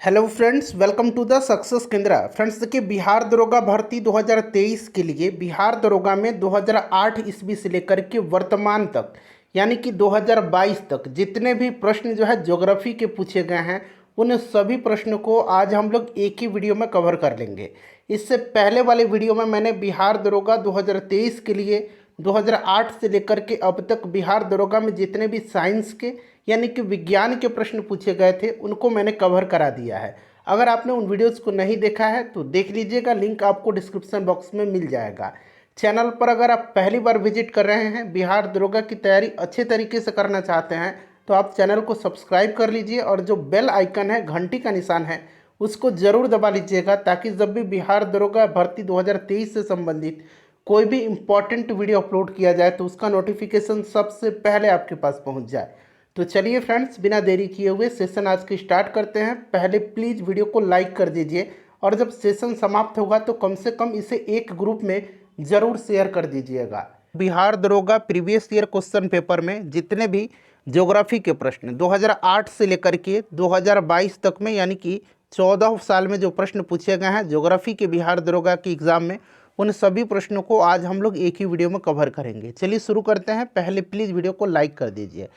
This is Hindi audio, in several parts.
Hello friends, welcome to the success Kendra. Friends देखिए, बिहार दरोगा भर्ती 2023 के लिए बिहार दरोगा में 2008 ईस्वी से लेकर के वर्तमान तक यानी कि 2022 तक जितने भी प्रश्न जो है ज्योग्राफी के पूछे गए हैं, उन सभी प्रश्नों को आज हम लोग एक ही वीडियो में कवर कर लेंगे। इससे पहले वाले वीडियो में मैंने बिहार दरोगा 2023 के लिए 2008 से लेकर के अब तक बिहार दरोगा में जितने भी साइंस के यानी कि विज्ञान के प्रश्न पूछे गए थे उनको मैंने कवर करा दिया है। अगर आपने उन वीडियोज़ को नहीं देखा है तो देख लीजिएगा, लिंक आपको डिस्क्रिप्शन बॉक्स में मिल जाएगा। चैनल पर अगर आप पहली बार विजिट कर रहे हैं, बिहार दरोगा की तैयारी अच्छे तरीके से करना चाहते हैं, तो आप चैनल को सब्सक्राइब कर लीजिए और जो बेल आइकन है, घंटी का निशान है, उसको ज़रूर दबा लीजिएगा ताकि जब भी बिहार दरोगा भर्ती 2023 से संबंधित कोई भी इम्पॉर्टेंट वीडियो अपलोड किया जाए तो उसका नोटिफिकेशन सबसे पहले आपके पास पहुंच जाए। तो चलिए फ्रेंड्स, बिना देरी किए हुए सेशन आज की स्टार्ट करते हैं। पहले प्लीज़ वीडियो को लाइक कर दीजिए और जब सेशन समाप्त होगा तो कम से कम इसे एक ग्रुप में ज़रूर शेयर कर दीजिएगा। बिहार दरोगा प्रीवियस ईयर क्वेश्चन पेपर में जितने भी ज्योग्राफी के प्रश्न 2008 से लेकर के 2022 तक में यानी कि 14 साल में जो प्रश्न पूछे गए हैं ज्योग्राफी के बिहार दरोगा के एग्ज़ाम में, उन सभी प्रश्नों को आज हम लोग एक ही वीडियो में कवर करेंगे। चलिए शुरू करते हैं। पहले प्लीज़ वीडियो को लाइक कर दीजिए।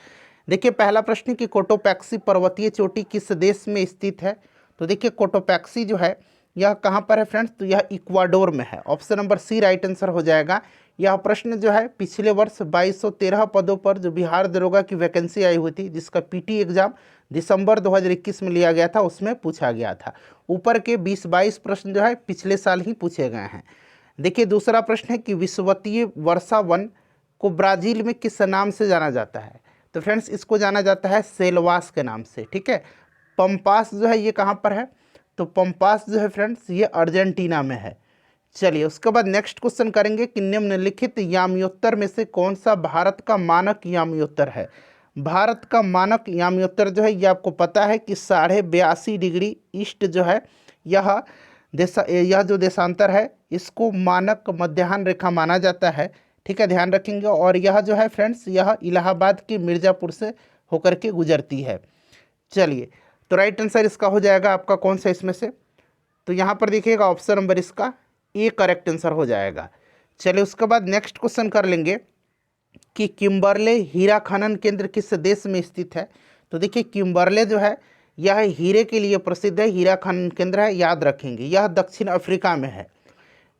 देखिए, पहला प्रश्न कि कोटोपैक्सी पर्वतीय चोटी किस देश में स्थित है। तो देखिए, कोटोपैक्सी जो है यह कहाँ पर है फ्रेंड्स, तो यह इक्वाडोर में है। Option number C right answer हो जाएगा। यह प्रश्न जो है पिछले वर्ष 2213 पदों पर जो बिहार दरोगा की वैकेंसी आई हुई थी, जिसका पीटी एग्जाम दिसंबर 2021 में लिया गया था, उसमें पूछा गया था। ऊपर के 20-22 प्रश्न जो है पिछले साल ही पूछे गए हैं। देखिए, दूसरा प्रश्न है कि विषुवतीय वर्षा वन को ब्राज़ील में किस नाम से जाना जाता है। तो फ्रेंड्स, इसको जाना जाता है सेलवास के नाम से। ठीक है। पंपास जो है ये कहाँ पर है, तो पंपास जो है फ्रेंड्स ये अर्जेंटीना में है। चलिए, उसके बाद नेक्स्ट क्वेश्चन करेंगे कि निम्नलिखित याम्योत्तर में से कौन सा भारत का मानक याम्योत्तर है। भारत का मानक याम्योत्तर जो है ये आपको पता है कि 82.5 डिग्री ईस्ट जो है यह जो देशांतर है इसको मानक मध्याह्न रेखा माना जाता है। ठीक है, ध्यान रखेंगे। और यह जो है फ्रेंड्स यह इलाहाबाद के मिर्ज़ापुर से होकर के गुजरती है। चलिए, तो राइट आंसर इसका हो जाएगा आपका कौन सा इसमें से, तो यहाँ पर देखिएगा ऑप्शन नंबर इसका ए करेक्ट आंसर हो जाएगा। चलिए, उसके बाद नेक्स्ट क्वेश्चन कर लेंगे कि किम्बरले हीरा खनन केंद्र किस देश में स्थित है। तो देखिए, किम्बरले जो है यह हीरे के लिए प्रसिद्ध है, हीरा खनन केंद्र है, याद रखेंगे। यह दक्षिण अफ्रीका में है।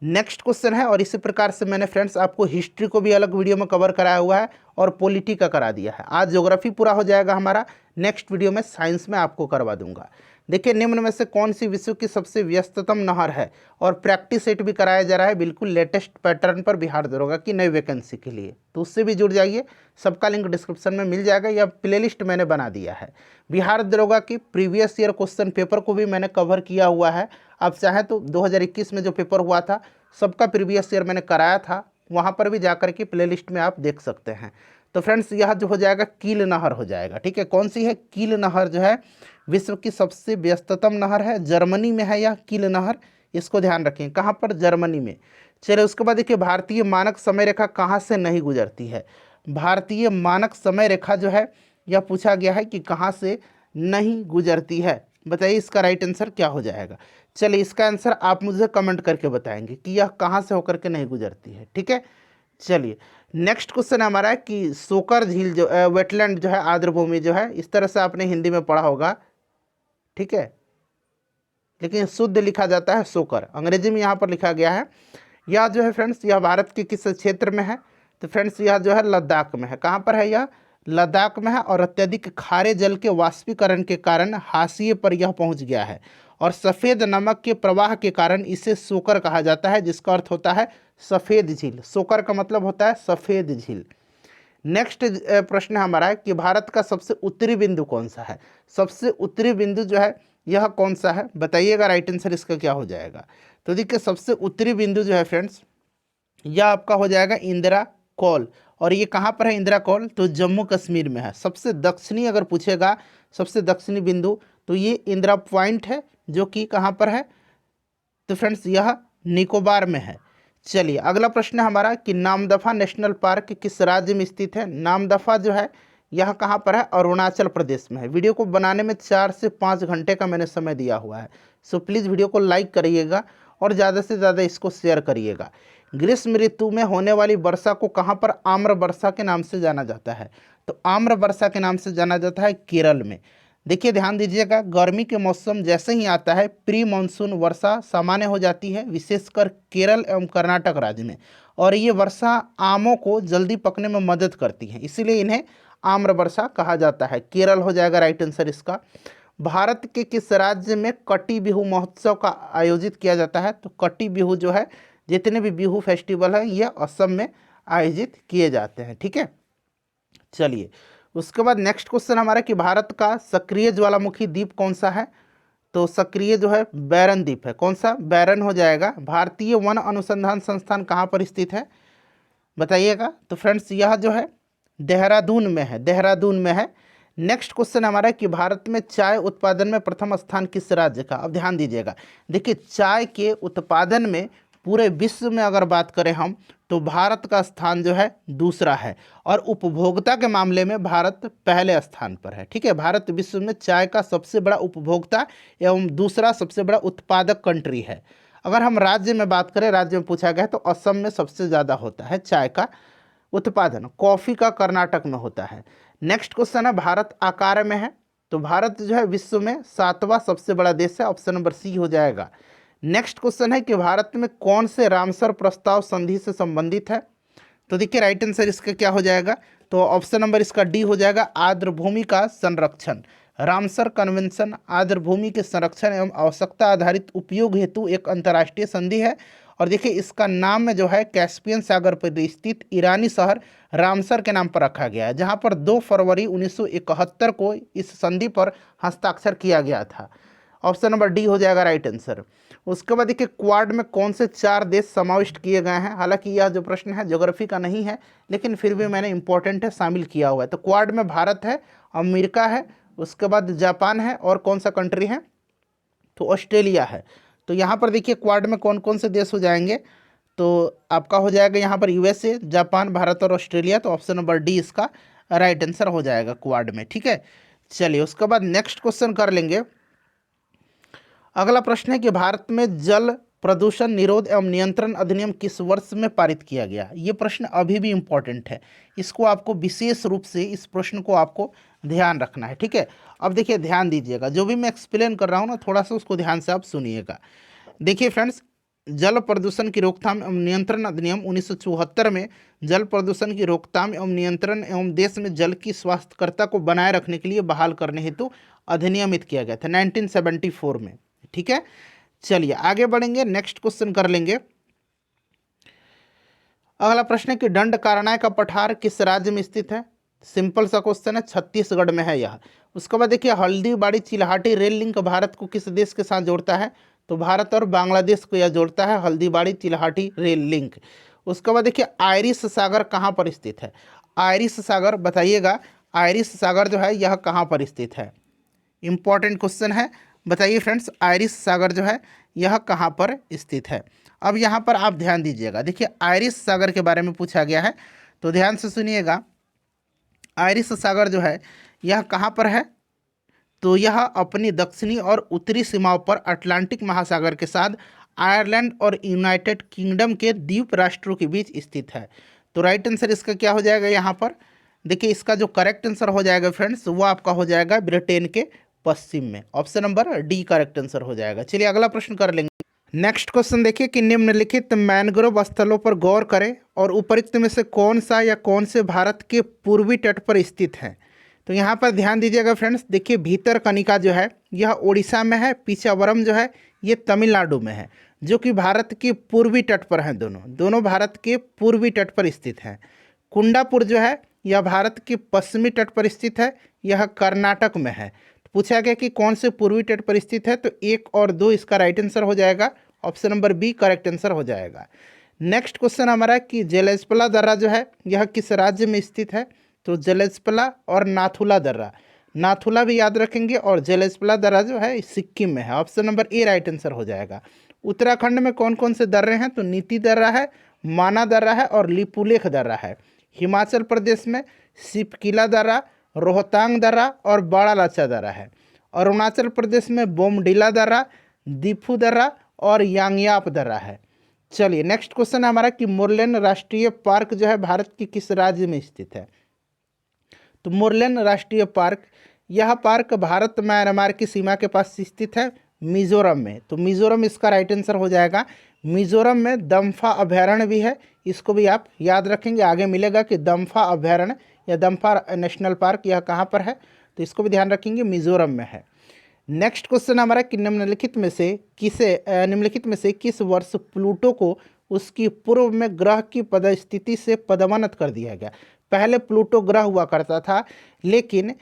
नेक्स्ट क्वेश्चन है, और इसी प्रकार से मैंने फ्रेंड्स आपको हिस्ट्री को भी अलग वीडियो में कवर कराया हुआ है और पॉलिटी का करा दिया है। आज ज्योग्राफी पूरा हो जाएगा हमारा, नेक्स्ट वीडियो में साइंस में आपको करवा दूंगा। देखिए, निम्न में से कौन सी विश्व की सबसे व्यस्ततम नहर है, और प्रैक्टिस सेट भी कराया जा रहा है बिल्कुल लेटेस्ट पैटर्न पर बिहार दरोगा की नई वैकेंसी के लिए, तो उससे भी जुड़ जाइए। सबका लिंक डिस्क्रिप्शन में मिल जाएगा, या प्लेलिस्ट मैंने बना दिया है। बिहार दरोगा की प्रीवियस ईयर क्वेश्चन पेपर को भी मैंने कवर किया हुआ है। आप चाहें तो 2021 में जो पेपर हुआ था सबका प्रीवियस ईयर मैंने कराया था, वहाँ पर भी जाकर के प्लेलिस्ट में आप देख सकते हैं। तो फ्रेंड्स, यह जो हो जाएगा कील नहर हो जाएगा। ठीक है, कौन सी है, कील नहर जो है विश्व की सबसे व्यस्ततम नहर है। जर्मनी में है यह कील नहर, इसको ध्यान रखें। कहाँ पर, जर्मनी में। चलिए, उसके बाद देखिए, भारतीय मानक समय रेखा कहाँ से नहीं गुजरती है। भारतीय मानक समय रेखा जो है यह पूछा गया है कि कहाँ से नहीं गुजरती है। बताइए इसका राइट आंसर क्या हो जाएगा। चलिए, इसका आंसर आप मुझे कमेंट करके बताएंगे कि यह कहाँ से होकर के नहीं गुजरती है। ठीक है। चलिए, नेक्स्ट क्वेश्चन हमारा है कि सोकर झील जो वेटलैंड जो है, आर्द्रभूमि जो है, इस तरह से आपने हिंदी में पढ़ा होगा। ठीक है, लेकिन शुद्ध लिखा जाता है सोकर, अंग्रेजी में यहाँ पर लिखा गया है। यह जो है फ्रेंड्स यह भारत के किस क्षेत्र में है, तो फ्रेंड्स यह जो है लद्दाख में है। कहाँ पर है, यह लद्दाख में है। और अत्यधिक खारे जल के वाष्पीकरण के कारण हाशिए पर यह पहुँच गया है, और सफ़ेद नमक के प्रवाह के कारण इसे सोकर कहा जाता है, जिसका अर्थ होता है सफ़ेद झील। सोकर का मतलब होता है सफ़ेद झील। नेक्स्ट प्रश्न हमारा है कि भारत का सबसे उत्तरी बिंदु कौन सा है। सबसे उत्तरी बिंदु जो है यह कौन सा है, बताइएगा राइट आंसर इसका क्या हो जाएगा। तो देखिए, सबसे उत्तरी बिंदु जो है फ्रेंड्स यह आपका हो जाएगा इंदिरा कौल। और ये कहाँ पर है इंदिरा कौल, तो जम्मू कश्मीर में है। सबसे दक्षिणी अगर पूछेगा सबसे दक्षिणी बिंदु, तो ये इंदिरा पॉइंट है, जो कि कहाँ पर है, तो फ्रेंड्स यह निकोबार में है। चलिए, अगला प्रश्न हमारा कि नामदफा नेशनल पार्क किस राज्य में स्थित है। नामदफा जो है यह कहाँ पर है, अरुणाचल प्रदेश में है। वीडियो को बनाने में 4 से 5 घंटे का मैंने समय दिया हुआ है। सो प्लीज़ वीडियो को लाइक करिएगा और ज़्यादा से ज़्यादा इसको शेयर करिएगा। ग्रीष्म ऋतु में होने वाली वर्षा को कहाँ पर आम्र वर्षा के नाम से जाना जाता है, तो आम्र वर्षा के नाम से जाना जाता है केरल में। देखिए ध्यान दीजिएगा, गर्मी के मौसम जैसे ही आता है प्री मानसून वर्षा सामान्य हो जाती है, विशेषकर केरल एवं कर्नाटक राज्य में, और ये वर्षा आमों को जल्दी पकने में मदद करती है, इसीलिए इन्हें आम्र वर्षा कहा जाता है। केरल हो जाएगा राइट आंसर इसका। भारत के किस राज्य में कटी बिहू महोत्सव का आयोजित किया जाता है, तो कटी बिहू जो है, जितने भी बिहू फेस्टिवल हैं ये असम में आयोजित किए जाते हैं। ठीक है, चलिए उसके बाद नेक्स्ट क्वेश्चन हमारा कि भारत का सक्रिय ज्वालामुखी द्वीप कौन सा है, तो सक्रिय जो है बैरन द्वीप है। कौन सा, बैरन हो जाएगा। भारतीय वन अनुसंधान संस्थान कहाँ पर स्थित है बताइएगा, तो फ्रेंड्स यह जो है देहरादून में है, देहरादून में है। नेक्स्ट क्वेश्चन हमारा कि भारत में चाय उत्पादन में प्रथम स्थान किस राज्य का। अब ध्यान दीजिएगा, देखिए चाय के उत्पादन में पूरे विश्व में अगर बात करें हम, तो भारत का स्थान जो है दूसरा है, और उपभोक्ता के मामले में भारत पहले स्थान पर है। ठीक है, भारत विश्व में चाय का सबसे बड़ा उपभोक्ता एवं दूसरा सबसे बड़ा उत्पादक कंट्री है। अगर हम राज्य में बात करें, राज्य में पूछा गया है, तो असम में सबसे ज़्यादा होता है चाय का उत्पादन, कॉफ़ी का कर्नाटक में होता है। नेक्स्ट क्वेश्चन है भारत आकार में है, तो भारत जो है विश्व में 7वां सबसे बड़ा देश है, ऑप्शन नंबर सी हो जाएगा। नेक्स्ट क्वेश्चन है कि भारत में कौन से रामसर प्रस्ताव संधि से संबंधित है, तो देखिए राइट आंसर इसका क्या हो जाएगा, तो ऑप्शन नंबर इसका डी हो जाएगा, आर्द्र भूमि का संरक्षण। रामसर कन्वेंशन आर्द्र भूमि के संरक्षण एवं आवश्यकता आधारित उपयोग हेतु एक अंतर्राष्ट्रीय संधि है, और देखिए इसका नाम में जो है कैस्पियन सागर पर स्थित ईरानी शहर रामसर के नाम पर रखा गया है, जहां पर 2 फरवरी 1971 को इस संधि पर हस्ताक्षर किया गया था। ऑप्शन नंबर डी हो जाएगा राइट आंसर। उसके बाद देखिए क्वाड में कौन से 4 देश समाविष्ट किए गए हैं। हालांकि यह जो प्रश्न है ज्योग्राफी का नहीं है, लेकिन फिर भी मैंने इंपॉर्टेंट है, शामिल किया हुआ है। तो क्वाड में भारत है, अमेरिका है, उसके बाद जापान है, और कौन सा कंट्री है, तो ऑस्ट्रेलिया है। तो यहाँ पर देखिए क्वाड में कौन कौन से देश हो जाएंगे, तो आपका हो जाएगा यहाँ पर यूएसए, जापान, भारत और ऑस्ट्रेलिया। तो ऑप्शन नंबर डी इसका राइट आंसर हो जाएगा क्वाड में। ठीक है, चलिए उसके बाद नेक्स्ट क्वेश्चन कर लेंगे। अगला प्रश्न है कि भारत में जल प्रदूषण निरोध एवं नियंत्रण अधिनियम किस वर्ष में पारित किया गया। ये प्रश्न अभी भी इम्पोर्टेंट है, इसको आपको विशेष रूप से इस प्रश्न को आपको ध्यान रखना है। ठीक है, अब देखिए ध्यान दीजिएगा, जो भी मैं एक्सप्लेन कर रहा हूँ ना, थोड़ा सा उसको ध्यान से आप सुनिएगा। देखिए फ्रेंड्स, जल प्रदूषण की रोकथाम एवं नियंत्रण अधिनियम 1974 में जल प्रदूषण की रोकथाम एवं नियंत्रण एवं देश में जल की स्वास्थ्यकरता को बनाए रखने के लिए बहाल करने हेतु अधिनियमित किया गया था 1974 में। ठीक है, चलिए आगे बढ़ेंगे, नेक्स्ट क्वेश्चन कर लेंगे। अगला प्रश्न है कि दंडकारण्य का पठार किस राज्य में स्थित है। सिंपल सा क्वेश्चन है, छत्तीसगढ़ में है यह। उसके बाद देखिए हल्दीबाड़ी चिल्हाटी रेल लिंक भारत को किस देश के साथ जोड़ता है, तो भारत और बांग्लादेश को यह जोड़ता है, हल्दीबाड़ी चिल्हाटी रेल लिंक। उसके बाद देखिए आयरिश सागर कहाँ पर स्थित है, आयरिश सागर बताइएगा, आयरिश सागर जो है यह कहाँ पर स्थित है, इंपॉर्टेंट क्वेश्चन है, बताइए फ्रेंड्स आयरिश सागर जो है यह कहाँ पर स्थित है। अब यहाँ पर आप ध्यान दीजिएगा, देखिए आयरिश सागर के बारे में पूछा गया है, तो ध्यान से सुनिएगा। आयरिश सागर जो है यह कहाँ पर है, तो यह अपनी दक्षिणी और उत्तरी सीमाओं पर अटलांटिक महासागर के साथ आयरलैंड और यूनाइटेड किंगडम के द्वीप राष्ट्रों के बीच स्थित है। तो राइट आंसर इसका क्या हो जाएगा यहाँ पर, देखिए इसका जो करेक्ट आंसर हो जाएगा फ्रेंड्स, वो आपका हो जाएगा ब्रिटेन के पश्चिम में, option number D correct answer हो जाएगा। चलिए अगला प्रश्न कर लेंगे। नेक्स्ट क्वेश्चन देखिए कि निम्नलिखित मैनग्रोव स्थलों पर गौर करें और उपरोक्त में से कौन सा या कौन से भारत के पूर्वी तट पर स्थित है। तो यहाँ पर ध्यान दीजिएगा फ्रेंड्स, देखिए भीतरकनिका जो है यह उड़ीसा में है, पिचावरम जो है ये तमिलनाडु में है, जो कि भारत के पूर्वी तट पर हैं, दोनों भारत के पूर्वी तट पर स्थित हैं। कुंडापुर जो है यह भारत के पश्चिमी तट पर स्थित है, यह कर्नाटक में है। पूछा गया कि कौन से पूर्वी तट पर स्थित है, तो 1 और 2 इसका राइट आंसर हो जाएगा, option number B correct answer हो जाएगा। नेक्स्ट क्वेश्चन हमारा कि जलेस्पला दर्रा जो है यह किस राज्य में स्थित है, तो जलेस्पला और नाथुला दर्रा, नाथुला भी याद रखेंगे, और जलेस्पला दर्रा जो है सिक्किम में है, option number A right answer हो जाएगा। उत्तराखंड में कौन कौन से दर्रे हैं, तो नीति दर्रा है, माना दर्रा है और लिपुलेख दर्रा है। हिमाचल प्रदेश में सिपकिला दर्रा, रोहतांग दर्रा और बड़ा लाचा दर्रा है। अरुणाचल प्रदेश में बोमडिला दर्रा, दीफू दर्रा और यांगयाप दर्रा है। चलिए नेक्स्ट क्वेश्चन है हमारा कि मोरलेन राष्ट्रीय पार्क जो है भारत के किस राज्य में स्थित है। तो मोरलेन राष्ट्रीय पार्क, यह पार्क भारत म्यांमार की सीमा के पास स्थित है, मिजोरम में। तो मिजोरम इसका राइट आंसर हो जाएगा। मिजोरम में दम्फा अभयारण्य भी है, इसको भी आप याद रखेंगे, आगे मिलेगा कि दम्फा अभयारण्य या दम्फा नेशनल पार्क यह कहाँ पर है, तो इसको भी ध्यान रखेंगे, मिजोरम में है। नेक्स्ट क्वेश्चन हमारा कि निम्नलिखित में से किस वर्ष प्लूटो को उसकी पूर्व में ग्रह की पदस्थिति से पदोन्नत कर दिया गया। पहले प्लूटो ग्रह हुआ करता था, लेकिन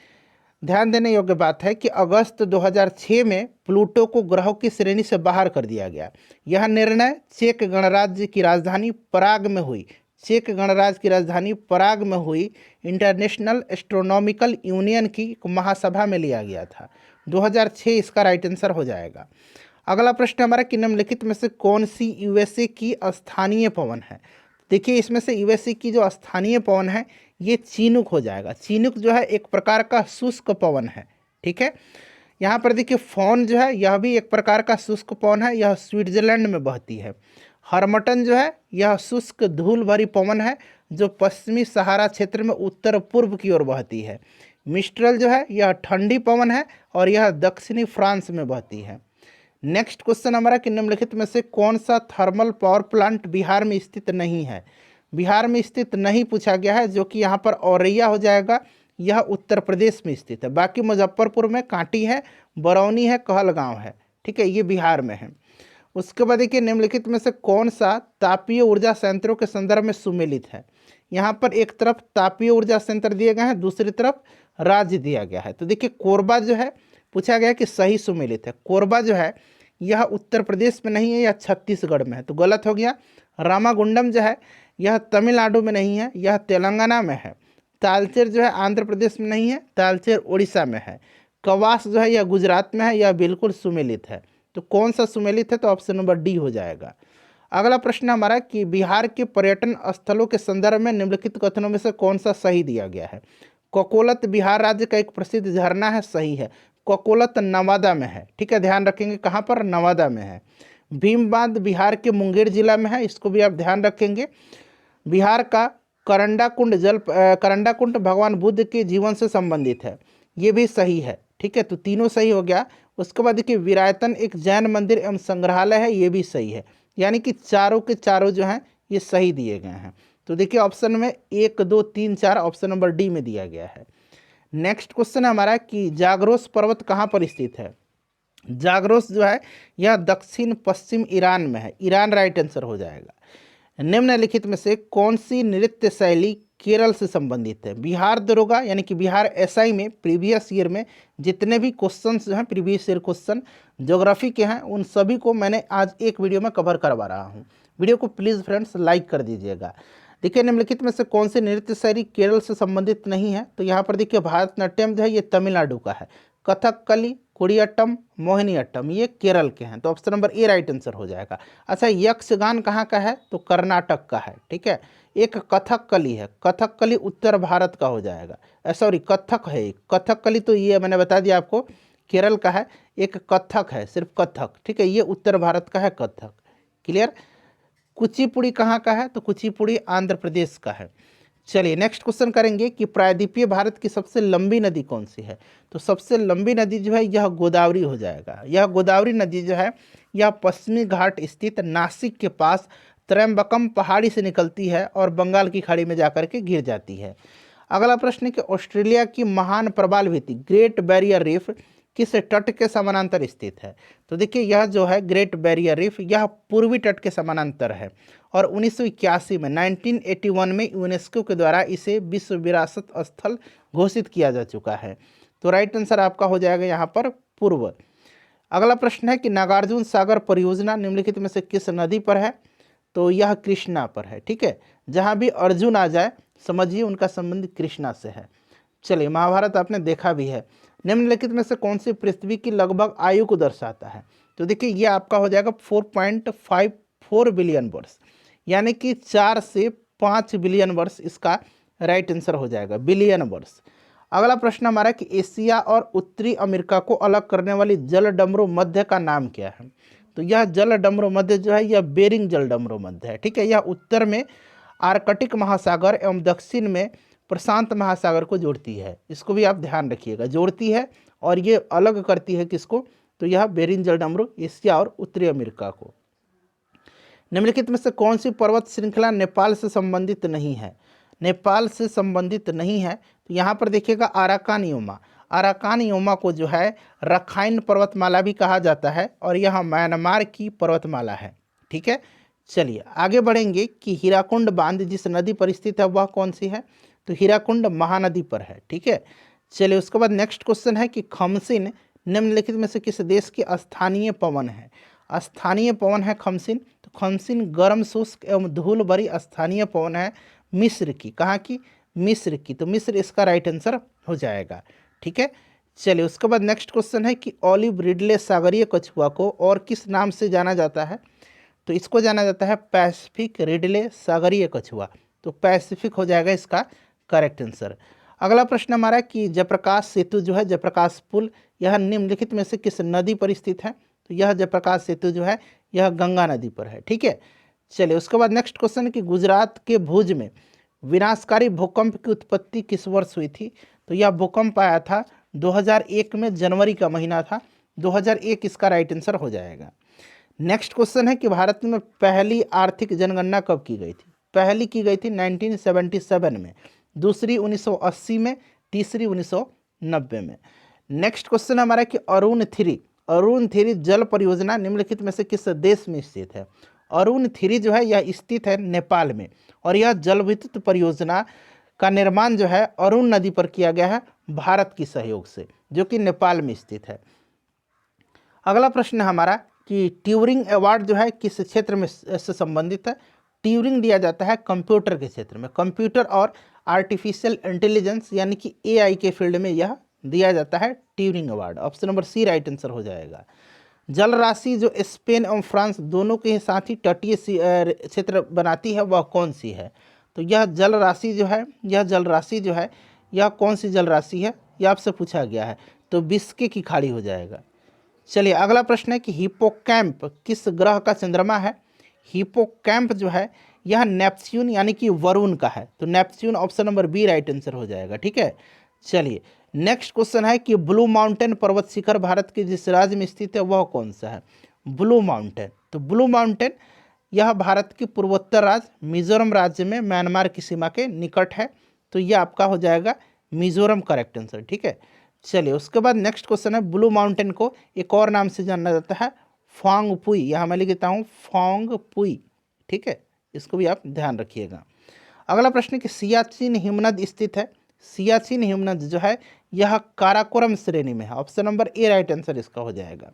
ध्यान देने योग्य बात है कि अगस्त 2006 में प्लूटो को ग्रहों की श्रेणी से बाहर कर दिया गया। यह निर्णय चेक गणराज्य की राजधानी पराग में हुई। चेक गणराज्य की राजधानी पराग में हुई इंटरनेशनल एस्ट्रोनॉमिकल यूनियन की महासभा में लिया गया था। 2006 इसका राइट आंसर हो जाएगा। अगला प्रश्न हमारा कि निम्नलिखित में से कौन सी यूएसए की स्थानीय पवन है। देखिए इसमें से यूएसए की जो स्थानीय पवन है ये चीनुक हो जाएगा। चीनुक जो है एक प्रकार का शुष्क पवन है, ठीक है। यहाँ पर देखिए फोन जो है यह भी एक प्रकार का शुष्क पवन है, यह स्विट्जरलैंड में बहती है। हरमटन जो है यह शुष्क धूल भरी पवन है जो पश्चिमी सहारा क्षेत्र में उत्तर पूर्व की ओर बहती है। मिस्ट्रल जो है यह ठंडी पवन है और यह दक्षिणी फ्रांस में बहती है। नेक्स्ट क्वेश्चन हमारा कि निम्नलिखित में से कौन सा थर्मल पावर प्लांट बिहार में स्थित नहीं है। बिहार में स्थित नहीं पूछा गया है, जो कि यहाँ पर औरैया हो जाएगा, यह उत्तर प्रदेश में स्थित है। बाकी मुजफ्फरपुर में कांटी है, बरौनी है, कहलगांव है, ठीक है, ये बिहार में है। उसके बाद देखिए निम्नलिखित में से कौन सा तापीय ऊर्जा संयंत्रों के संदर्भ में सुमेलित है। यहाँ पर एक तरफ तापीय ऊर्जा संयंत्र दिए गए हैं, दूसरी तरफ राज्य दिया गया है। तो देखिए कोरबा जो है पूछा गया कि सही सुमेलित है। कोरबा जो है यह उत्तर प्रदेश में नहीं है, यह छत्तीसगढ़ में है, तो गलत हो गया। रामागुंडम जो है यह तमिलनाडु में नहीं है, यह तेलंगाना में है। तालचेर जो है आंध्र प्रदेश में नहीं है, तालचेर उड़ीसा में है। कवास जो है यह गुजरात में है, यह बिल्कुल सुमेलित है। तो कौन सा सुमेलित है, तो ऑप्शन नंबर डी हो जाएगा। अगला प्रश्न हमारा कि बिहार के पर्यटन स्थलों के संदर्भ में निम्नलिखित कथनों में से कौन सा सही दिया गया है। ककोलत बिहार राज्य का एक प्रसिद्ध झरना है, सही है। ककोलत नवादा में है, ठीक है, ध्यान रखेंगे कहाँ पर, नवादा में है। भीम बांध बिहार के मुंगेर जिला में है, इसको भी आप ध्यान रखेंगे। बिहार का करंडा कुंड भगवान बुद्ध के जीवन से संबंधित है, ये भी सही है, ठीक है, तो तीनों सही हो गया। उसके बाद देखिए विरायतन एक जैन मंदिर एवं संग्रहालय है, ये भी सही है। यानी कि चारों के चारों जो हैं ये सही दिए गए हैं। तो देखिए ऑप्शन में 1, 2, 3, 4 ऑप्शन नंबर डी में दिया गया है। नेक्स्ट क्वेश्चन है हमारा कि जाग्रोस पर्वत कहाँ पर स्थित है। जाग्रोस जो है यह दक्षिण पश्चिम ईरान में है, ईरान राइट आंसर हो जाएगा। निम्नलिखित में से कौन सी नृत्य शैली केरल से संबंधित है। बिहार दरोगा यानी कि बिहार एसआई में प्रीवियस ईयर में जितने भी क्वेश्चंस जो हैं प्रीवियस ईयर क्वेश्चन ज्योग्राफी के हैं उन सभी को मैंने आज एक वीडियो में कवर करवा रहा हूं। वीडियो को प्लीज़ फ्रेंड्स लाइक कर दीजिएगा। देखिए निम्नलिखित में से कौन सी नृत्य शैली केरल से संबंधित नहीं है, तो यहाँ पर देखिए भारतनाट्यम जो है ये तमिलनाडु का है। कथकली, कुडियाट्टम, मोहिनीअट्टम ये केरल के हैं, तो option number A right answer हो जाएगा। अच्छा यक्षगान कहाँ का है, तो कर्नाटक का है, ठीक है। एक कथकली है, कथकली उत्तर भारत का हो जाएगा, सॉरी कथक है एक, कथकली तो ये मैंने बता दिया आपको केरल का है। एक कथक है, सिर्फ कथक, ठीक है, ये उत्तर भारत का है कथक, क्लियर। कुचिपुड़ी कहाँ का है, तो कुचिपुड़ी आंध्र प्रदेश का है। चलिए नेक्स्ट क्वेश्चन करेंगे कि प्रायद्वीपीय भारत की सबसे लंबी नदी कौन सी है। तो सबसे लंबी नदी जो है यह गोदावरी हो जाएगा। यह गोदावरी नदी जो है यह पश्चिमी घाट स्थित नासिक के पास त्रयंबकम पहाड़ी से निकलती है और बंगाल की खाड़ी में जाकर के गिर जाती है। अगला प्रश्न है कि ऑस्ट्रेलिया की महान प्रवाल भित्ति ग्रेट बैरियर रीफ किस तट के समानांतर स्थित है। तो देखिए यह जो है ग्रेट बैरियर रीफ यह पूर्वी तट के समानांतर है और 1981 में 1981 में यूनेस्को के द्वारा इसे विश्व विरासत स्थल घोषित किया जा चुका है। तो राइट आंसर आपका हो जाएगा यहाँ पर पूर्व। अगला प्रश्न है कि नागार्जुन सागर परियोजना निम्नलिखित में से किस नदी पर है। तो यह कृष्णा पर है, ठीक है। जहाँ भी अर्जुन आ जाए समझिए उनका संबंध कृष्णा से है। चलिए महाभारत आपने देखा भी है। निम्नलिखित में से कौन सी पृथ्वी की लगभग आयु को दर्शाता है। तो देखिए ये आपका हो जाएगा 4.54 बिलियन वर्ष, यानी कि 4 से 5 बिलियन वर्ष इसका राइट आंसर हो जाएगा, बिलियन वर्ष। अगला प्रश्न हमारा है कि एशिया और उत्तरी अमेरिका को अलग करने वाली जलडमरू मध्य का नाम क्या है। तो यह जलडमरू मध्य जो है यह बेरिंग जलडमरू मध्य है। ठीक है, यह उत्तर में आर्कटिक महासागर एवं दक्षिण में प्रशांत महासागर को जोड़ती है। इसको भी आप ध्यान रखिएगा, जोड़ती है और ये अलग करती है किसको, तो यह बेरिंग जलडमरू एशिया और उत्तरी अमेरिका को। निम्नलिखित में से कौन सी पर्वत श्रृंखला नेपाल से संबंधित नहीं है। नेपाल से संबंधित नहीं है तो यहाँ पर देखिएगा अराकानयोमा। अराकानयोमा को जो है रखाइन पर्वतमाला भी कहा जाता है और यह म्यांमार की पर्वतमाला है। ठीक है, चलिए आगे बढ़ेंगे कि हीराकुंड बांध जिस नदी पर स्थित है वह कौन सी है। तो हीराकुंड महानदी पर है। ठीक है, चलिए उसके बाद नेक्स्ट क्वेश्चन है कि खमसिन निम्नलिखित में से किस देश की स्थानीय पवन है। स्थानीय पवन है खमसिन। तो खमसिन गर्म शुष्क एवं धूल भरी स्थानीय पवन है मिस्र की। कहाँ की, मिस्र की। तो मिस्र इसका राइट आंसर हो जाएगा। ठीक है, चलिए उसके बाद नेक्स्ट क्वेश्चन है कि ऑलिव रिडले सागरीय कछुआ को और किस नाम से जाना जाता है। तो इसको जाना जाता है पैसिफिक रिडले सागरीय कछुआ। तो पैसिफिक हो जाएगा इसका करेक्ट आंसर। अगला प्रश्न हमारा है कि जयप्रकाश सेतु जो है, जयप्रकाश पुल, यह निम्नलिखित में से किस नदी पर स्थित है। तो यह जयप्रकाश सेतु जो है यह गंगा नदी पर है। ठीक है, चलिए उसके बाद नेक्स्ट क्वेश्चन है कि गुजरात के भुज में विनाशकारी भूकंप की उत्पत्ति किस वर्ष हुई थी। तो यह भूकंप आया था 2001 में, जनवरी का महीना था। 2001 इसका राइट आंसर हो जाएगा। नेक्स्ट क्वेश्चन है कि भारत में पहली आर्थिक जनगणना कब की गई थी। पहली की गई थी 1977 में, दूसरी 1980 में, तीसरी 1990 में। नेक्स्ट क्वेश्चन हमारा कि अरुण 3 जल परियोजना निम्नलिखित में से किस देश में स्थित है। अरुण 3 जो है यह स्थित है नेपाल में और यह जल विद्युत परियोजना का निर्माण जो है अरुण नदी पर किया गया है भारत की सहयोग से, जो कि नेपाल में स्थित है। अगला प्रश्न है हमारा कि ट्यूरिंग अवार्ड जो है किस क्षेत्र में से संबंधित है। ट्यूरिंग दिया जाता है कंप्यूटर के क्षेत्र में, कंप्यूटर और आर्टिफिशियल इंटेलिजेंस यानी कि एआई के फील्ड में यह दिया जाता है Turing award. Option number C right answer हो जाएगा। जल राशि जो स्पेन एवं फ्रांस दोनों के साथ ही तटीय क्षेत्र बनाती है वह कौन सी है। तो यह जल राशि जो है यह कौन सी जल राशि है, यह आपसे पूछा गया है। तो बिस्के की खाड़ी हो जाएगा। चलिए अगला प्रश्न है कि हिप्पोकैम्प किस ग्रह का चंद्रमा है। हिप्पोकैम्प जो है यह नेपच्यून यानी कि वरुण का है। तो Neptune option number B right answer हो जाएगा। ठीक है, चलिए नेक्स्ट क्वेश्चन है कि ब्लू माउंटेन पर्वत शिखर भारत के जिस राज्य में स्थित है वह कौन सा है। ब्लू माउंटेन, तो ब्लू माउंटेन यह भारत के पूर्वोत्तर राज्य मिजोरम राज्य में म्यांमार की सीमा के निकट है। तो यह आपका हो जाएगा मिजोरम करेक्ट आंसर। ठीक है, चलिए उसके बाद नेक्स्ट क्वेश्चन है ब्लू माउंटेन को एक और नाम से जाना जाता है फांगपुई। यहाँ मैं लिख देता हूँ फांगपुई। ठीक है, इसको भी आप ध्यान रखिएगा। अगला प्रश्न है कि सियाचिन हिमनद स्थित है। सियाचिन हिमनद जो है यह काराकोरम श्रेणी में है। Option number A right answer इसका हो जाएगा।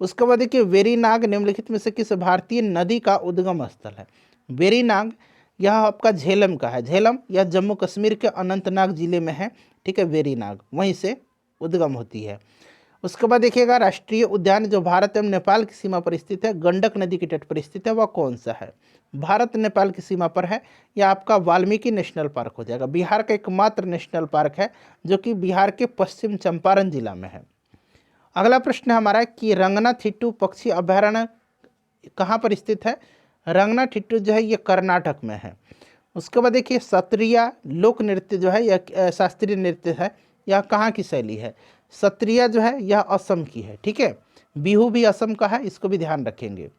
उसके बाद देखिए वेरीनाग निम्नलिखित में से किस भारतीय नदी का उद्गम स्थल है। वेरीनाग यह आपका झेलम का है। झेलम यह जम्मू कश्मीर के अनंतनाग जिले में है। ठीक है, वेरीनाग वहीं से उद्गम होती है। उसके बाद देखिएगा राष्ट्रीय उद्यान जो भारत एवं नेपाल की सीमा पर स्थित है, गंडक नदी के तट पर स्थित है, वह कौन सा है। भारत नेपाल की सीमा पर है। यह आपका वाल्मीकि नेशनल पार्क हो जाएगा। बिहार का एकमात्र नेशनल पार्क है जो कि बिहार के पश्चिम चंपारण जिला में है। अगला प्रश्न हमारा कि रंगनाथिट्टू पक्षी अभयारण्य कहाँ पर स्थित है। रंगनाथिट्टू जो है ये कर्नाटक में है। उसके बाद देखिए सत्रिया लोक नृत्य जो है यह शास्त्रीय नृत्य है, यह कहाँ की शैली है। सत्रिया जो है यह असम की है। ठीक है, बिहू भी असम का है, इसको भी ध्यान रखेंगे।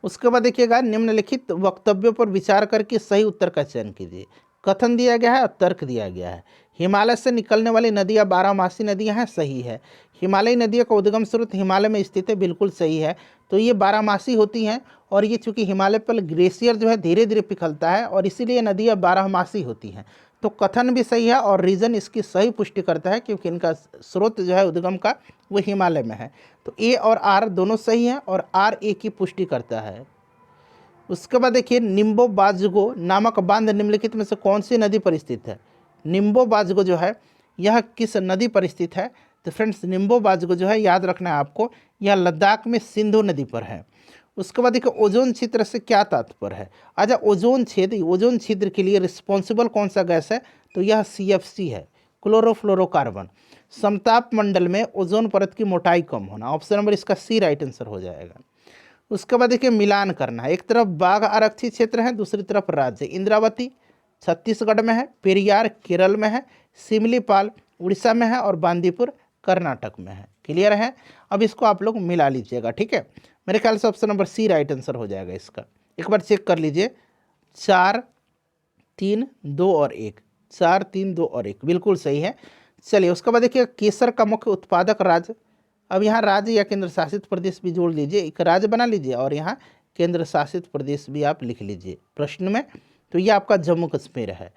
उसके बाद देखिएगा निम्नलिखित वक्तव्यों पर विचार करके सही उत्तर का चयन कीजिए। कथन दिया गया है और तर्क दिया गया है। हिमालय से निकलने वाली नदियाँ 12मासी नदियाँ हैं, सही है। हिमालयी नदियों का उद्गम स्रोत हिमालय में स्थित है, बिल्कुल सही है। तो ये 12मासी होती हैं और ये चूँकि हिमालय पर ग्लेशियर जो है धीरे धीरे पिघलता है और इसीलिए नदियाँ 12मासी होती हैं। तो कथन भी सही है और रीज़न इसकी सही पुष्टि करता है क्योंकि इनका स्रोत जो है उद्गम का वो हिमालय में है। तो ए और आर दोनों सही हैं और आर ए की पुष्टि करता है। उसके बाद देखिए निम्बो बाजगो नामक बांध निम्नलिखित में से कौन सी नदी पर स्थित है। निम्बो बाजगो जो है यह किस नदी पर स्थित है। तो फ्रेंड्स निम्बो बाजगो जो है याद रखना है आपको, यह लद्दाख में सिंधु नदी पर है। उसके बाद देखिए ओजोन क्षेत्र से क्या तात्पर्य है। अच्छा ओजोन छिद्र के लिए रिस्पॉन्सिबल कौन सा गैस है। तो यह CFC है। क्लोरोफ्लोरोकार्बन। समताप मंडल में ओजोन परत की मोटाई कम होना, ऑप्शन नंबर इसका सी राइट आंसर हो जाएगा। उसके बाद देखिए मिलान करना है, एक तरफ बाघ आरक्षित क्षेत्र है, दूसरी तरफ राज्य। इंद्रावती छत्तीसगढ़ में है, पेरियार केरल में है, सिमलीपाल उड़ीसा में है और बांदीपुर कर्नाटक में है। क्लियर है? अब इसको आप लोग मिला लीजिएगा, ठीक है। मेरे ख्याल से option number C right answer हो जाएगा इसका। एक बार चेक कर लीजिए, 4 3 2 और 1, 4 3 2 और 1 बिल्कुल सही है। चलिए उसके बाद देखिए केसर का मुख्य उत्पादक राज्य। अब यहाँ राज्य या केंद्र शासित प्रदेश भी जोड़ लीजिए, एक राज्य बना लीजिए और यहाँ केंद्र शासित प्रदेश भी आप लिख लीजिए प्रश्न में। तो ये आपका जम्मू कश्मीर है।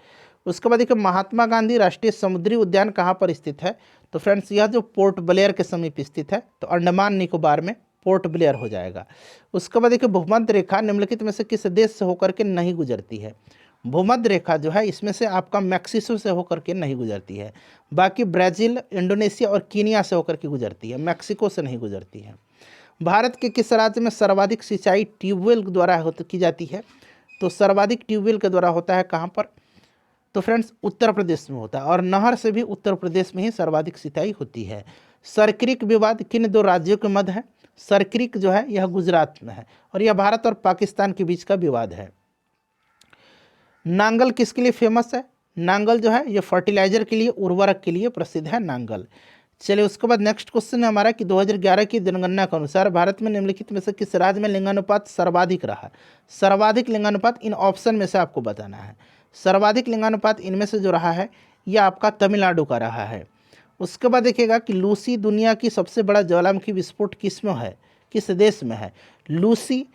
उसके बाद देखिए महात्मा गांधी राष्ट्रीय समुद्री उद्यान कहाँ पर स्थित है? तो फ्रेंड्स यह जो पोर्ट ब्लेयर के समीप स्थित है, तो अंडमान निकोबार में पोर्ट ब्लेयर हो जाएगा। उसके बाद देखिए भूमध्य रेखा निम्नलिखित में से किस देश से होकर के नहीं गुजरती है? भूमध्य रेखा जो है इसमें से आपका मैक्सिको से होकर के नहीं गुजरती है, बाकी ब्राज़ील, इंडोनेशिया और कीनिया से होकर के गुजरती है, मैक्सिको से नहीं गुजरती है। भारत के किस राज्य में सर्वाधिक सिंचाई ट्यूबवेल द्वारा की जाती है? तो सर्वाधिक ट्यूबवेल के द्वारा होता है कहाँ पर? तो फ्रेंड्स उत्तर प्रदेश में होता है, और नहर से भी उत्तर प्रदेश में ही सर्वाधिक सिंचाई होती है। सरक्रिक विवाद किन दो राज्यों के मध्य है? सरक्रिक जो है यह गुजरात में है और यह भारत और पाकिस्तान के बीच का विवाद है। नांगल किसके लिए फेमस है? नांगल जो है ये फर्टिलाइजर के लिए, उर्वरक के लिए प्रसिद्ध है नांगल। चलिए उसके बाद नेक्स्ट क्वेश्चन है हमारा कि 2011 की जनगणना के अनुसार भारत में निम्नलिखित में से किस राज्य में लिंगानुपात सर्वाधिक रहा? सर्वाधिक लिंगानुपात इन ऑप्शन में से आपको बताना है। सर्वाधिक लिंगानुपात इनमें से जो रहा है यह आपका तमिलनाडु का रहा है। उसके बाद देखिएगा कि लूसी दुनिया की सबसे बड़ा ज्वालामुखी विस्फोट किस में है, किस देश में है? लूसी।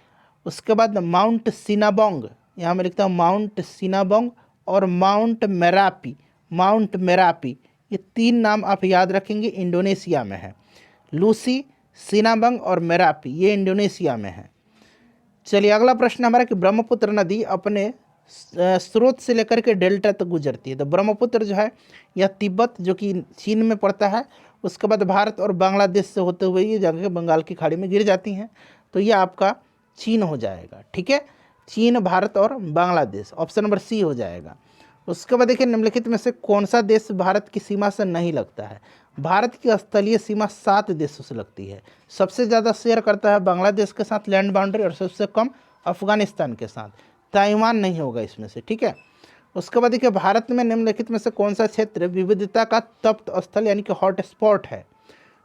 उसके बाद माउंट सिनाबोंग, यहाँ मैं लिखता हूँ माउंट सिनाबोंग और माउंट मेरापी। माउंट मेरापी ये तीन नाम आप याद रखेंगे, इंडोनेशिया में है। लूसी, सिनाबंग और मेरापी ये इंडोनेशिया में है। चलिए अगला प्रश्न हमारा कि ब्रह्मपुत्र नदी अपने स्रोत से लेकर के डेल्टा तक गुजरती है। तो ब्रह्मपुत्र जो है यह तिब्बत जो कि चीन में पड़ता है, उसके बाद भारत और बांग्लादेश से होते हुए ये जगह बंगाल की खाड़ी में गिर जाती हैं। तो ये आपका चीन हो जाएगा, ठीक है। चीन, भारत और बांग्लादेश, ऑप्शन नंबर सी हो जाएगा। उसके बाद देखिए निम्नलिखित में से कौन सा देश भारत की सीमा से नहीं लगता है? भारत की स्थलीय सीमा 7 देशों से लगती है। सबसे ज़्यादा शेयर करता है बांग्लादेश के साथ लैंड बाउंड्री और सबसे कम अफगानिस्तान के साथ। ताइवान नहीं होगा इसमें से, ठीक है। उसके बाद देखिए भारत में निम्नलिखित में से कौन सा क्षेत्र विविधता का तप्त स्थल यानी कि हॉट स्पॉट है?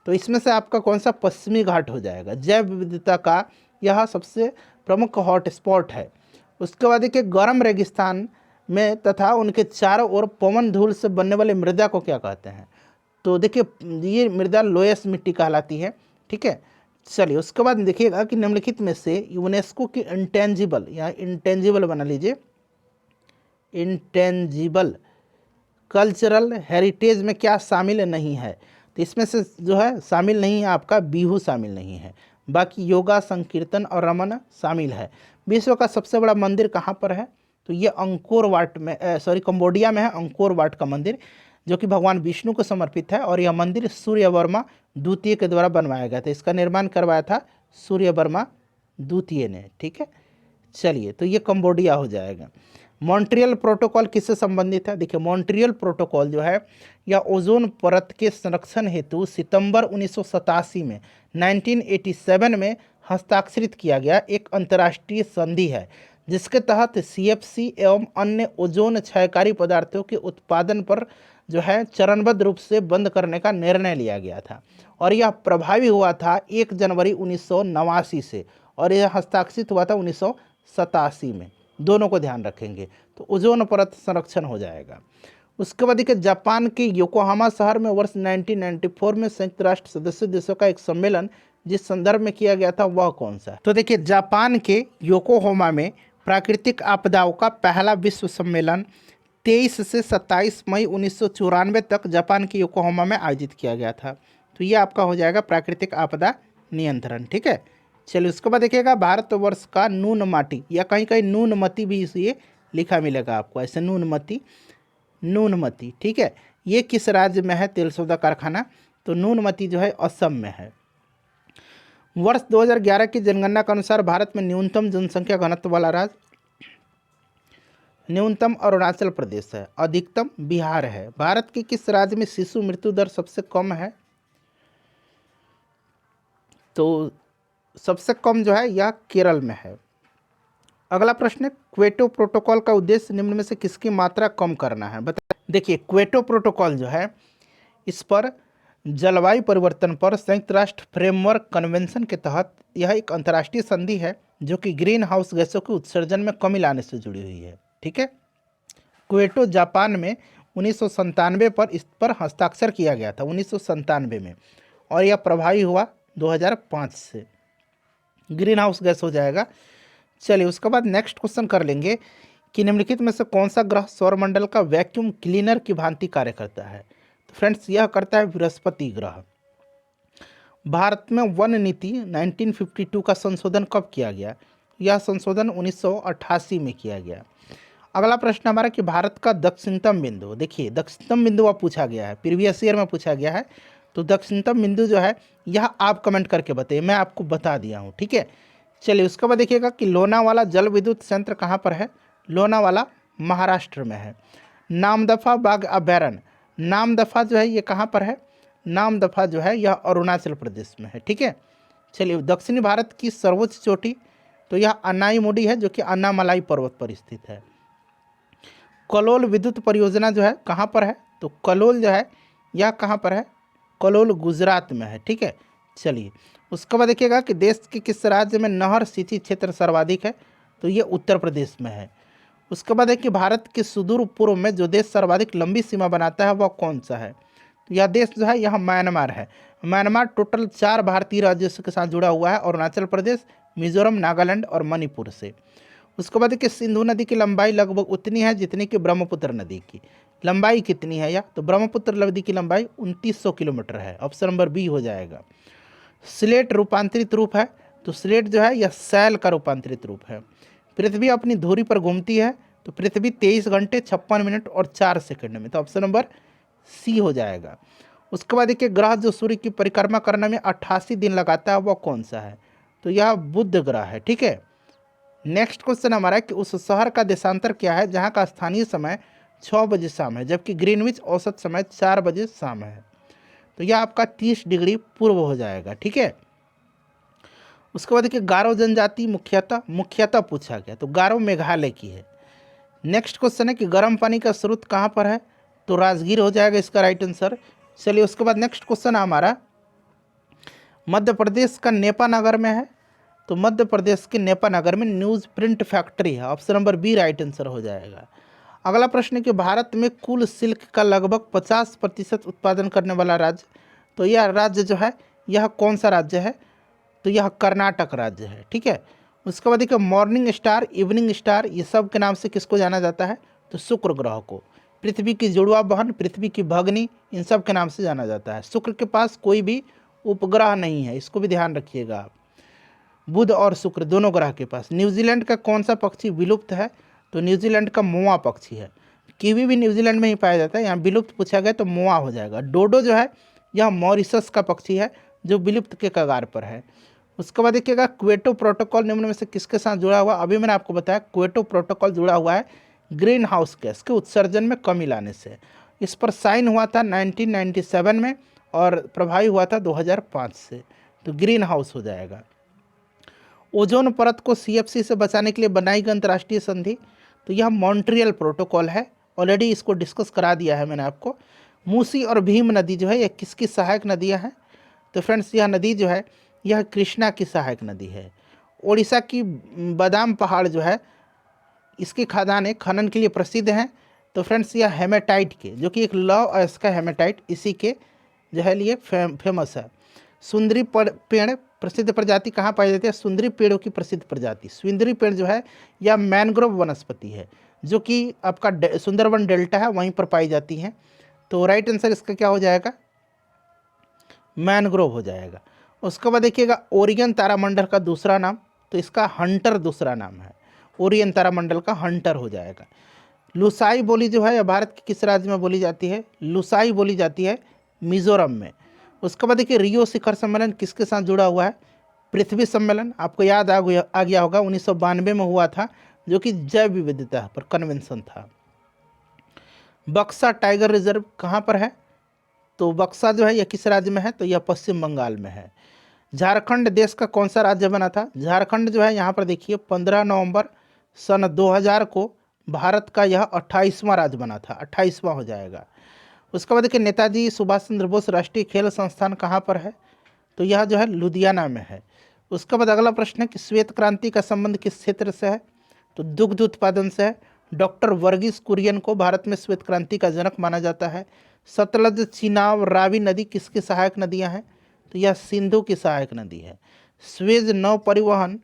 तो इसमें से आपका कौन सा पश्चिमी घाट हो जाएगा। जैव विविधता का यह सबसे प्रमुख हॉट स्पॉट है। उसके बाद देखिए गर्म रेगिस्तान में तथा उनके चारों ओर पवन धूल से बनने वाली मृदा को क्या कहते हैं? तो देखिए ये मृदा लोयस मिट्टी कहलाती है, ठीक है। चलिए उसके बाद देखिएगा कि निम्नलिखित में से यूनेस्को की इंटेंजिबल, या इंटेंजिबल बना लीजिए, इंटेंजिबल कल्चरल हेरिटेज में क्या शामिल नहीं है? तो इसमें से जो है शामिल नहीं है आपका बिहू शामिल नहीं है, बाकी योगा, संकीर्तन और रमन शामिल है। विश्व का सबसे बड़ा मंदिर कहाँ पर है? तो ये अंकोर वाट में, कंबोडिया में है अंकोर वाट का मंदिर, जो कि भगवान विष्णु को समर्पित है। और यह मंदिर सूर्यवर्मा द्वितीय के द्वारा बनवाया गया था। इसका निर्माण करवाया था सूर्यवर्मा द्वितीय ने, ठीक है। चलिए तो ये कंबोडिया हो जाएगा। मॉन्ट्रियल प्रोटोकॉल किससे संबंधित है? देखिए मॉन्ट्रियल प्रोटोकॉल जो है यह ओजोन परत के संरक्षण हेतु सितंबर 1987 में 1987 में हस्ताक्षरित किया गया एक अंतर्राष्ट्रीय संधि है, जिसके तहत CFC एवं अन्य ओजोन क्षयकारी पदार्थों के उत्पादन पर जो है चरणबद्ध रूप से बंद करने का निर्णय लिया गया था। और यह प्रभावी हुआ था 1 जनवरी 1989 से, और यह हस्ताक्षरित हुआ था 1987 में। दोनों को ध्यान रखेंगे तो ओजोन परत संरक्षण हो जाएगा। उसके बाद देखिए जापान के योकोहामा शहर में वर्ष 1994 में संयुक्त राष्ट्र सदस्य देशों का एक सम्मेलन जिस संदर्भ में किया गया था वह कौन सा? तो देखिए जापान के योकोहामा में प्राकृतिक आपदाओं का पहला विश्व सम्मेलन 23 से 27 मई 1994 तक जापान के योकोहामा में आयोजित किया गया था। तो ये आपका हो जाएगा प्राकृतिक आपदा नियंत्रण, ठीक है। चलिए उसके बाद देखिएगा भारतवर्ष का नून माटी, या कहीं कहीं नूनमती भी इसे लिखा मिलेगा आपको, ऐसे नूनमती, नूनमती, ठीक है। ये किस राज्य में है तेल सौदा कारखाना? तो नूनमती जो है असम में है। वर्ष 2011 की जनगणना के अनुसार भारत में न्यूनतम जनसंख्या घनत्व वाला राज्य? न्यूनतम अरुणाचल प्रदेश है, अधिकतम बिहार है। भारत के किस राज्य में शिशु मृत्यु दर सबसे कम है? तो सबसे कम जो है यह केरल में है। अगला प्रश्न है, क्वेटो प्रोटोकॉल का उद्देश्य निम्न में से किसकी मात्रा कम करना है? बता। देखिए, क्वेटो प्रोटोकॉल जो है इस पर जलवायु परिवर्तन पर संयुक्त राष्ट्र फ्रेमवर्क कन्वेंशन के तहत यह एक अंतर्राष्ट्रीय संधि है जो कि ग्रीन हाउस गैसों के उत्सर्जन में कमी लाने से जुड़ी हुई है। ठीक है। क्वेटो जापान में 1997 पर इस पर हस्ताक्षर किया गया था, 1997 में, और यह प्रभावी हुआ 2005 से। ग्रीन हाउस गैस हो जाएगा। चलिए, उसके बाद नेक्स्ट क्वेश्चन कर लेंगे कि निम्नलिखित में से कौन सा ग्रह सौरमंडल का वैक्यूम क्लीनर की भांति कार्य करता है? तो फ्रेंड्स, यह करता है बृहस्पति ग्रह। भारत में वन नीति 1952 का संशोधन कब किया गया? यह संशोधन 1988 में किया गया। अगला प्रश्न हमारा कि भारत का दक्षिणतम बिंदु, देखिए दक्षिणतम बिंदु अब पूछा गया है, प्रीवियस ईयर में पूछा गया है। तो दक्षिणतम बिंदु जो है यह आप कमेंट करके बताइए, मैं आपको बता दिया हूँ। ठीक है। चलिए, उसके बाद देखिएगा कि लोनावाला जल विद्युत संयंत्र कहाँ पर है? लोनावाला महाराष्ट्र में है। नामदफा बाघ अभयारण्य, नामदफा जो है ये कहाँ पर है? नामदफा जो है यह अरुणाचल प्रदेश में है। ठीक है। चलिए, दक्षिणी भारत की सर्वोच्च चोटी, तो यह अन्नाईमुडी है जो कि अन्नामलाई पर्वत पर स्थित है। कलोल विद्युत परियोजना जो है कहाँ पर है? तो कलोल जो है यह कहाँ पर है? कलोल गुजरात में है। ठीक है। चलिए, उसके बाद देखिएगा कि देश के किस राज्य में नहर सिंचित क्षेत्र सर्वाधिक है? तो ये उत्तर प्रदेश में है। उसके बाद है कि भारत के सुदूर पूर्व में जो देश सर्वाधिक लंबी सीमा बनाता है वह कौन सा है? तो यह देश जो है यह म्यांमार है। म्यांमार टोटल 4 भारतीय राज्यों के साथ जुड़ा हुआ है, अरुणाचल प्रदेश, मिजोरम, नागालैंड और मणिपुर से। उसके बाद कि सिंधु नदी की लंबाई लगभग उतनी है जितनी कि ब्रह्मपुत्र नदी की लंबाई कितनी है? या तो ब्रह्मपुत्र नदी की लंबाई 2900 किलोमीटर है। ऑप्शन नंबर बी हो जाएगा। स्लेट रूपांतरित रूप है, तो स्लेट जो है यह सैल का रूपांतरित रूप है। पृथ्वी अपनी धुरी पर घूमती है, तो पृथ्वी 23 घंटे 56 मिनट और 4 सेकंड में, तो ऑप्शन नंबर सी हो जाएगा। उसके बाद देखिए, ग्रह जो सूर्य की परिक्रमा करने में 88 दिन लगाता है वह कौन सा है? तो यह बुध ग्रह है। ठीक है। नेक्स्ट क्वेश्चन हमारा कि उस शहर का देशांतर क्या है जहाँ का स्थानीय समय 6 बजे शाम है जबकि ग्रीनविच औसत समय 4 बजे शाम है? तो यह आपका 30 डिग्री पूर्व हो जाएगा। ठीक है। उसके बाद देखिए, गारो जनजाति मुख्यतः पूछा गया, तो गारो मेघालय की है। नेक्स्ट क्वेश्चन है कि गर्म पानी का स्रोत कहाँ पर है? तो राजगीर हो जाएगा इसका राइट आंसर। चलिए, उसके बाद नेक्स्ट क्वेश्चन हमारा मध्य प्रदेश का नेपा नगर में है, तो मध्य प्रदेश के नेपा नगर में न्यूज़ प्रिंट फैक्ट्री है। Option number B right answer हो जाएगा। अगला प्रश्न है कि भारत में कुल सिल्क का लगभग 50% उत्पादन करने वाला राज्य, तो यह राज्य जो है यह कौन सा राज्य है? तो यह कर्नाटक राज्य है। ठीक है। उसके बाद देखिए, मॉर्निंग स्टार, इवनिंग स्टार, ये सब के नाम से किसको जाना जाता है? तो शुक्र ग्रह को। पृथ्वी की जुड़वा बहन, पृथ्वी की भगनी, इन सब के नाम से जाना जाता है। शुक्र के पास कोई भी उपग्रह नहीं है, इसको भी ध्यान रखिएगा आप। बुध और शुक्र दोनों ग्रह के पास। न्यूजीलैंड का कौन सा पक्षी विलुप्त है? तो न्यूजीलैंड का मोआ पक्षी है। कीवी भी न्यूजीलैंड में ही पाया जाता है, यहाँ विलुप्त पूछा गया तो मोआ हो जाएगा। डोडो जो है यह मॉरिशस का पक्षी है जो विलुप्त के कगार पर है। उसके बाद देखिएगा, क्वेटो प्रोटोकॉल निम्न में से किसके साथ जुड़ा हुआ? अभी मैंने आपको बताया क्वेटो प्रोटोकॉल जुड़ा हुआ है ग्रीन हाउस गैस के उत्सर्जन में कमी लाने से। इस पर साइन हुआ था 1997 में और प्रभावी हुआ था 2005 से, तो ग्रीन हाउस हो जाएगा। ओजोन परत को सीएफसी से बचाने के लिए बनाई गई अंतर्राष्ट्रीय संधि, तो यह मॉन्ट्रियल प्रोटोकॉल है। ऑलरेडी इसको डिस्कस करा दिया है मैंने आपको। मूसी और भीम नदी जो है यह किसकी सहायक नदियाँ हैं? तो फ्रेंड्स, यह नदी जो है यह कृष्णा की सहायक नदी है। ओडिशा की बादाम पहाड़ जो है इसकी खदानें खनन के लिए प्रसिद्ध हैं। तो फ्रेंड्स, यह हेमेटाइट के, जो कि एक लौह अयस्क का हेमेटाइट, इसी के जो है लिए फेमस है। सुंदरी पेड़ प्रसिद्ध प्रजाति कहाँ पाई जाती है? सुंदरी पेड़ों की प्रसिद्ध प्रजाति सुंदरी पेड़ जो है यह मैनग्रोव वनस्पति है जो कि आपका सुंदरवन डेल्टा है वहीं पर पाई जाती हैं। तो राइट आंसर इसका क्या हो जाएगा? मैनग्रोव हो जाएगा। उसके बाद देखिएगा, ओरियन तारामंडल का दूसरा नाम, तो इसका हंटर दूसरा नाम है। ओरियन तारामंडल का हंटर हो जाएगा। लुसाई बोली जो है यह भारत के किस राज्य में बोली जाती है? लुसाई बोली जाती है मिजोरम में। उसके बाद देखिए, रियो शिखर सम्मेलन किसके साथ जुड़ा हुआ है? पृथ्वी सम्मेलन। आपको याद आ गया होगा 1992 में हुआ था, जो कि जैव विविधता पर कन्वेंशन था। बक्सा टाइगर रिजर्व कहाँ पर है? तो बक्सा जो है यह किस राज्य में है? तो यह पश्चिम बंगाल में है। झारखंड देश का कौन सा राज्य बना था? झारखंड जो है यहाँ पर देखिए 15 नवंबर सन 2000 को भारत का यह 28वां राज्य बना था, 28वां हो जाएगा। उसके बाद देखिए नेताजी सुभाष चंद्र बोस राष्ट्रीय खेल संस्थान कहाँ पर है? तो यह जो है लुधियाना में है। उसके बाद अगला प्रश्न है कि श्वेत क्रांति का संबंध किस क्षेत्र से है? तो दुग्ध उत्पादन से है। डॉक्टर वर्गीस कुरियन को भारत में श्वेत क्रांति का जनक माना जाता है। सतलज, चिनाब, रावी नदी किसकी सहायक नदियां हैं? तो यह सिंधु की सहायक नदी है। स्वेज नौ परिवहन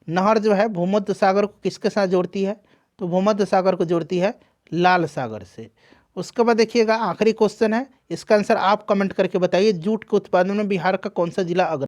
नहर जो है भूमध्य सागर को किसके साथ जोड़ती है? तो भूमध्य सागर को जोड़ती है लाल सागर से। उसके बाद देखिएगा आखिरी क्वेश्चन है, इसका आंसर आप कमेंट करके बताइए। जूट के उत्पादन में बिहार का कौन सा जिला अग्रणी